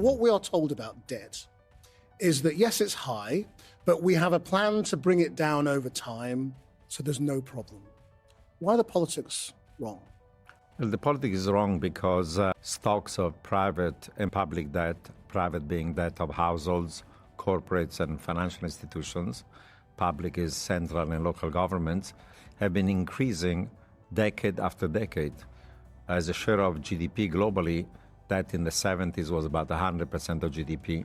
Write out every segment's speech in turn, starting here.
What we are told about debt is that, yes, it's high, but we have a plan to bring it down over time, so there's no problem. Why are the politics wrong? Well, the politics is wrong because stocks of private and public debt, private being debt of households, corporates and financial institutions, public is central and local governments, have been increasing decade after decade. As a share of GDP globally, that in the 70s was about 100% of GDP.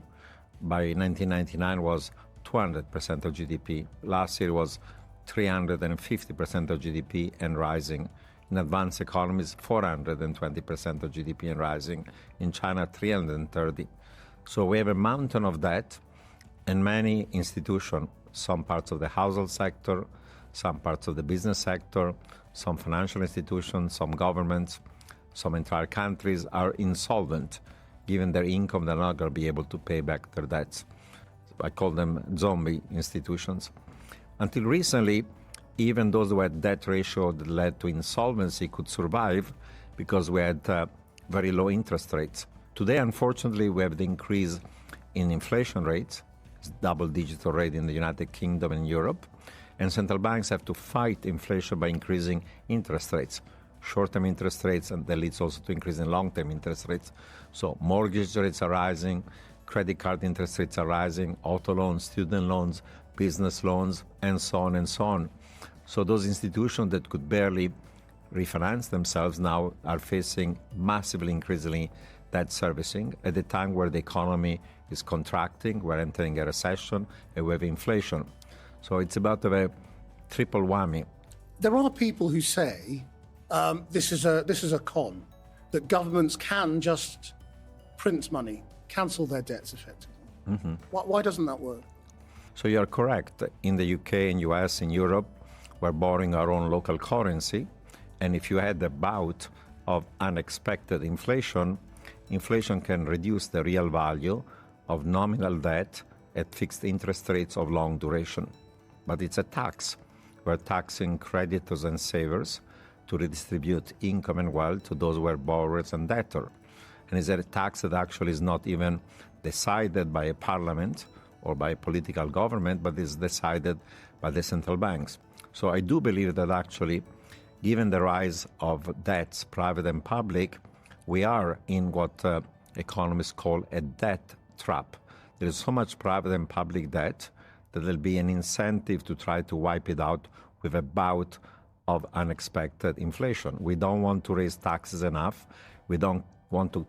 By 1999 was 200% of GDP. Last year was 350% of GDP and rising. In advanced economies, 420% of GDP and rising. In China, 330. So we have a mountain of debt, and many institutions, some parts of the household sector, some parts of the business sector, some financial institutions, some governments, some entire countries are insolvent. Given their income, they're not going to be able to pay back their debts. I call them zombie institutions. Until recently, even those who had debt ratio that led to insolvency could survive because we had very low interest rates. Today, unfortunately, we have the increase in inflation rates. It's double-digit rate in the United Kingdom and Europe. And central banks have to fight inflation by increasing interest rates. Short-term interest rates, and that leads also to increase in long-term interest rates. So mortgage rates are rising, credit card interest rates are rising, auto loans, student loans, business loans, and so on and so on. So those institutions that could barely refinance themselves now are facing massively increasingly debt servicing at a time where the economy is contracting, we're entering a recession, and we have inflation. So it's about a triple whammy. There are people who say this is a con, that governments can just print money, cancel their debts effectively. Mm-hmm. Why doesn't that work? So you're correct. In the UK, in US, in Europe, we're borrowing our own local currency. And if you had a bout of unexpected inflation, inflation can reduce the real value of nominal debt at fixed interest rates of long duration. But it's a tax. We're taxing creditors and savers to redistribute income and wealth to those who are borrowers and debtors. And it's a tax that actually is not even decided by a parliament or by a political government, but is decided by the central banks. So I do believe that actually, given the rise of debts, private and public, we are in what economists call a debt trap. There is so much private and public debt that there'll be an incentive to try to wipe it out with a bout of unexpected inflation. We don't want to raise taxes enough. We don't want to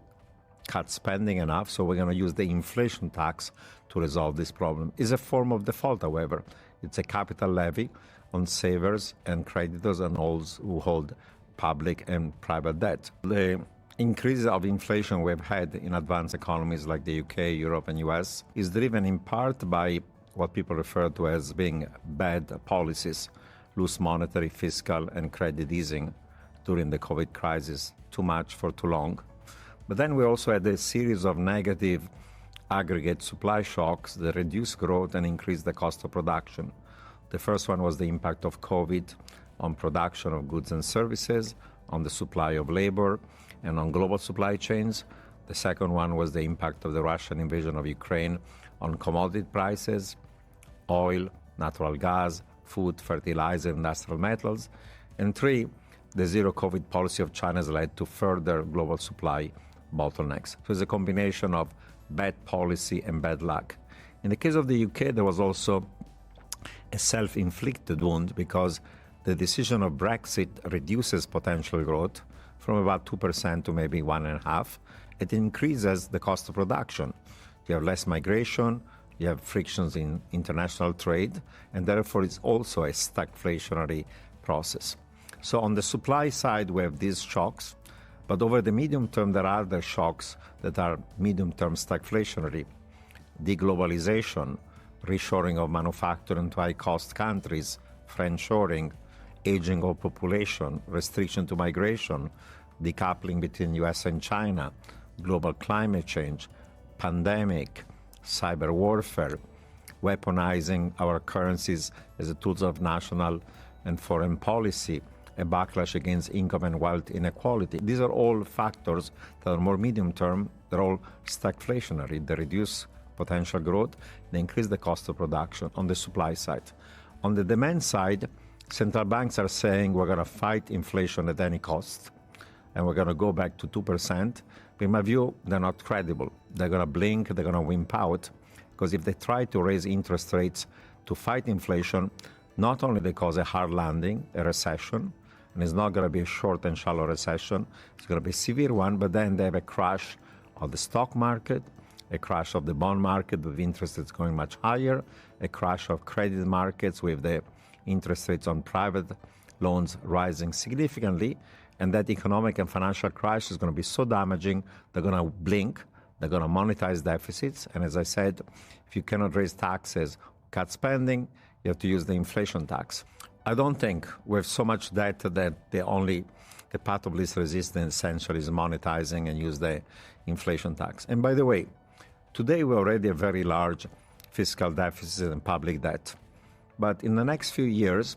cut spending enough, so we're going to use the inflation tax to resolve this problem. It's a form of default, however. It's a capital levy on savers and creditors and all who hold public and private debt. The increase of inflation we've had in advanced economies like the UK, Europe, and US is driven in part by what people refer to as being bad policies, loose monetary, fiscal, and credit easing during the COVID crisis, too much for too long. But then we also had a series of negative aggregate supply shocks that reduced growth and increased the cost of production. The first one was the impact of COVID on production of goods and services, on the supply of labor, and on global supply chains. The second one was the impact of the Russian invasion of Ukraine on commodity prices, oil, natural gas, food, fertilizer, industrial metals. And three, the zero COVID policy of China has led to further global supply bottlenecks. So it's a combination of bad policy and bad luck. In the case of the UK, there was also a self-inflicted wound because the decision of Brexit reduces potential growth from about 2% to maybe 1.5%. It increases the cost of production. You have less migration, you have frictions in international trade, and therefore it's also a stagflationary process. So on the supply side, we have these shocks, but over the medium term, there are other shocks that are medium-term stagflationary. Deglobalization, reshoring of manufacturing to high-cost countries, friendshoring, aging of population, restriction to migration, decoupling between US and China, global climate change, pandemic, cyber warfare, weaponizing our currencies as a tools of national and foreign policy, a backlash against income and wealth inequality. These are all factors that are more medium term. They're all stagflationary. They reduce potential growth. They increase the cost of production on the supply side. On the demand side, central banks are saying we're going to fight inflation at any cost, and we're going to go back to 2%. But in my view, they're not credible. They're going to blink, they're going to wimp out, because if they try to raise interest rates to fight inflation, not only they cause a hard landing, a recession, and it's not going to be a short and shallow recession, it's going to be a severe one, but then they have a crash of the stock market, a crash of the bond market with interest rates going much higher, a crash of credit markets with the interest rates on private loans rising significantly, and that economic and financial crisis is going to be so damaging, they're going to blink, they're going to monetize deficits, and as I said, if you cannot raise taxes, cut spending, you have to use the inflation tax. I don't think we have so much debt that the path of least resistance essentially is monetizing and use the inflation tax. And by the way, today we're already a very large fiscal deficit and public debt. But in the next few years,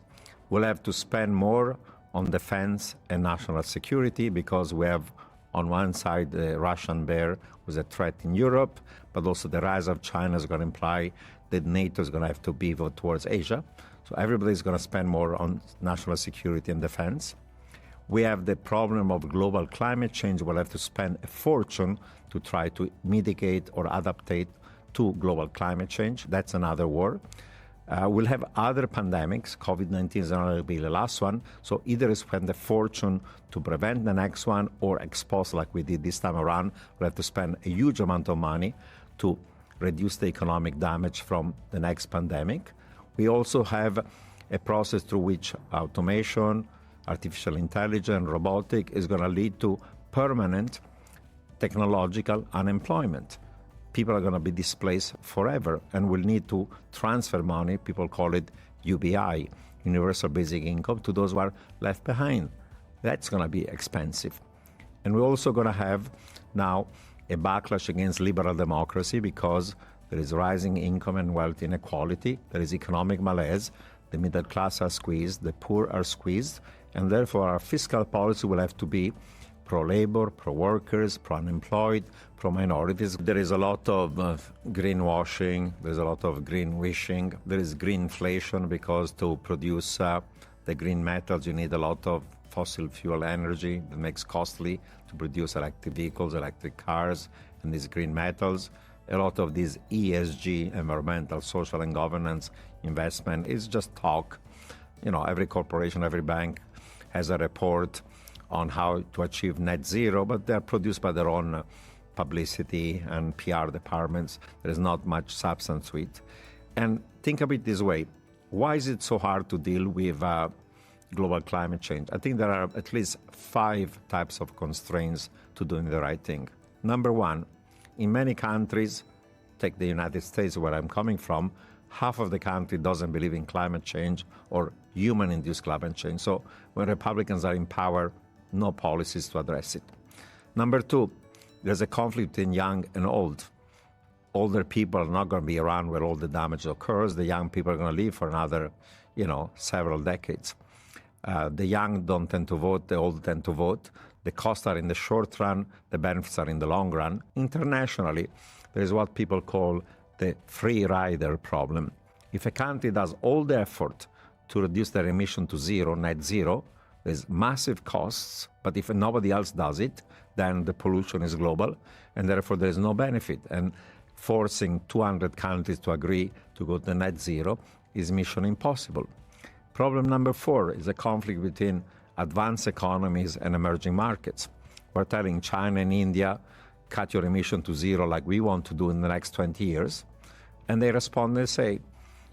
we'll have to spend more on defense and national security because we have on one side the Russian bear who's a threat in Europe, but also the rise of China is going to imply that NATO is going to have to pivot towards Asia. So everybody's going to spend more on national security and defense. We have the problem of global climate change. We'll have to spend a fortune to try to mitigate or adaptate to global climate change. That's another war. We'll have other pandemics. COVID-19 is not going to be the last one. So either spend a fortune to prevent the next one or expose like we did this time around. We'll have to spend a huge amount of money to reduce the economic damage from the next pandemic. We also have a process through which automation, artificial intelligence, robotic is going to lead to permanent technological unemployment. People are going to be displaced forever and will need to transfer money, people call it UBI, Universal Basic Income, to those who are left behind. That's going to be expensive. And we're also going to have now a backlash against liberal democracy because there is rising income and wealth inequality, there is economic malaise, the middle class are squeezed, the poor are squeezed, and therefore our fiscal policy will have to be pro-labor, pro-workers, pro-unemployed, pro-minorities. There is a lot of greenwashing, there's a lot of green-wishing, there is greenflation because to produce the green metals you need a lot of fossil fuel energy that makes costly to produce electric vehicles, electric cars, and these green metals. A lot of these ESG, environmental, social, and governance investment is just talk. You know, every corporation, every bank has a report on how to achieve net zero, but they're produced by their own publicity and PR departments. There is not much substance to it. And think of it this way. Why is it so hard to deal with global climate change? I think there are at least 5 types of constraints to doing the right thing. Number one, in many countries, take the United States where I'm coming from, half of the country doesn't believe in climate change or human-induced climate change. So when Republicans are in power, no policies to address it. Number two, there's a conflict between young and old. Older people are not going to be around where all the damage occurs. The young people are going to live for another, several decades. The young don't tend to vote, the old tend to vote. The costs are in the short run, the benefits are in the long run. Internationally, there is what people call the free rider problem. If a country does all the effort to reduce their emission to zero, net zero, there's massive costs, but if nobody else does it, then the pollution is global, and therefore there is no benefit. And forcing 200 countries to agree to go to net zero is mission impossible. Problem number 4 is a conflict between advanced economies and emerging markets. We're telling China and India, cut your emission to zero like we want to do in the next 20 years. And they respond and say,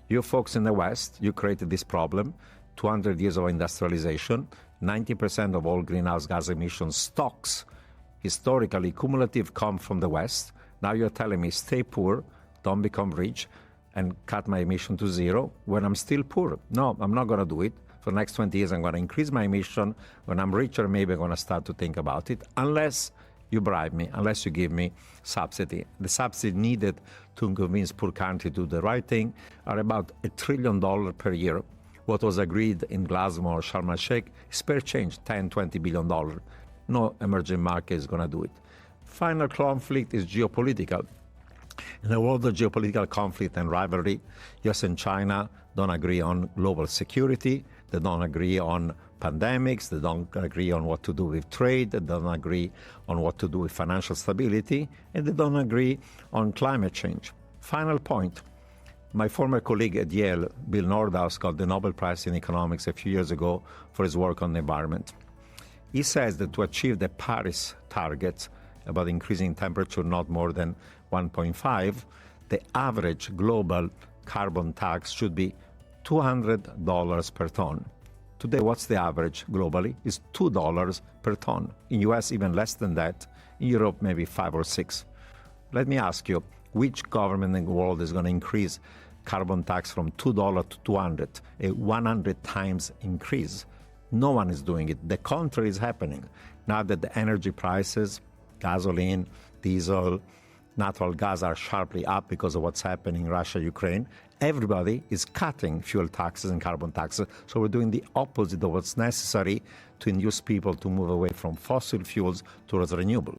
you folks in the West, you created this problem, 200 years of industrialization, 90% of all greenhouse gas emissions stocks, historically cumulative, come from the West. Now you're telling me stay poor, don't become rich, and cut my emission to zero when I'm still poor. No, I'm not going to do it. For the next 20 years, I'm going to increase my emission. When I'm richer, maybe I'm going to start to think about it, unless you bribe me, unless you give me subsidy. The subsidy needed to convince poor countries to do the right thing are about $1 trillion per year, what was agreed in Glasgow or Sharm el-Sheikh is spare change, $10, $20 billion. No emerging market is going to do it. Final conflict is geopolitical. In a world of geopolitical conflict and rivalry, US and China don't agree on global security, they don't agree on pandemics, they don't agree on what to do with trade, they don't agree on what to do with financial stability, and they don't agree on climate change. Final point. My former colleague at Yale, Bill Nordhaus, got the Nobel Prize in Economics a few years ago for his work on the environment. He says that to achieve the Paris targets about increasing temperature not more than 1.5, the average global carbon tax should be $200 per ton. Today, what's the average globally? Is $2 per ton. In US, even less than that. In Europe, maybe 5 or 6. Let me ask you, which government in the world is going to increase carbon tax from $2 to $200, a 100 times increase? No one is doing it. The contrary is happening. Now that the energy prices, gasoline, diesel, natural gas are sharply up because of what's happening in Russia, Ukraine, everybody is cutting fuel taxes and carbon taxes. So we're doing the opposite of what's necessary to induce people to move away from fossil fuels towards renewable.